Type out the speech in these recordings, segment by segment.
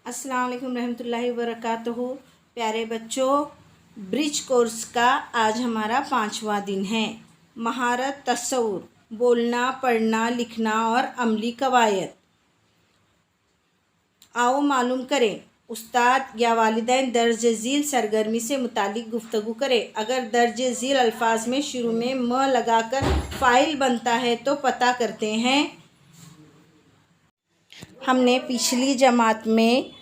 अस्सलाम वालेकुम रहमतुल्लाहि वबरकातुहू। प्यारे बच्चों, ब्रिज कोर्स का आज हमारा 5वां दिन है। महारत तस्वुर, बोलना, पढ़ना, लिखना और अमली कवायद। आओ मालूम करें, उस्ताद या वालिदैन दर्ज झील सरगर्मी से मुतालिक गुफ्तगू करें। अगर दर्ज झील अल्फाज में शुरू में म लगाकर फ़ाइल बनता है तो पता करते हैं। हमने पिछली जमात में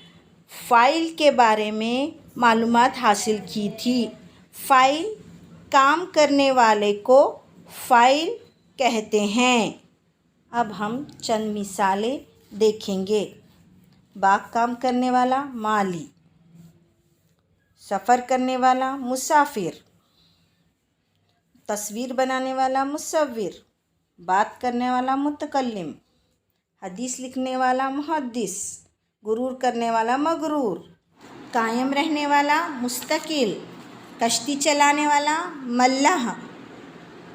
फ़ाइल के बारे में मालूमात हासिल की थी। फ़ाइल, काम करने वाले को फ़ाइल कहते हैं। अब हम चंद मिसालें देखेंगे। बाग काम करने वाला माली, सफ़र करने वाला मुसाफिर, तस्वीर बनाने वाला मुसव्विर, बात करने वाला मुतकल्लिम, हदीस लिखने वाला मुहद्दिस, गुरूर करने वाला मगरूर, कायम रहने वाला मुस्तकिल, कश्ती चलाने वाला मल्लाह,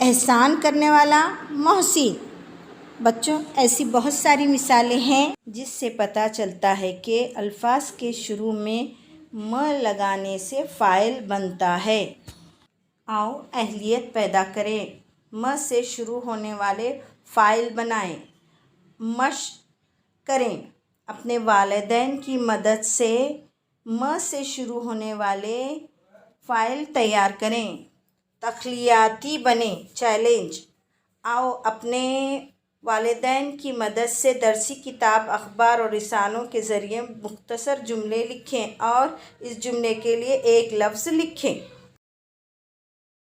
एहसान करने वाला मोहसिन। बच्चों, ऐसी बहुत सारी मिसालें हैं जिससे पता चलता है कि अल्फाज के शुरू में म लगाने से फ़ाइल बनता है। आओ अहलियत पैदा करें, म से शुरू होने वाले फ़ाइल बनाएं। मश्क करें, अपने वालिदैन की मदद से म से शुरू होने वाले फ़ाइल तैयार करें। तख्लीयाती बने, चैलेंज। आओ अपने वालिदैन की मदद से दरसी किताब, अखबार और रिसालों के ज़रिए मुख्तसर जुमले लिखें और इस जुमले के लिए एक लफ्ज़ लिखें।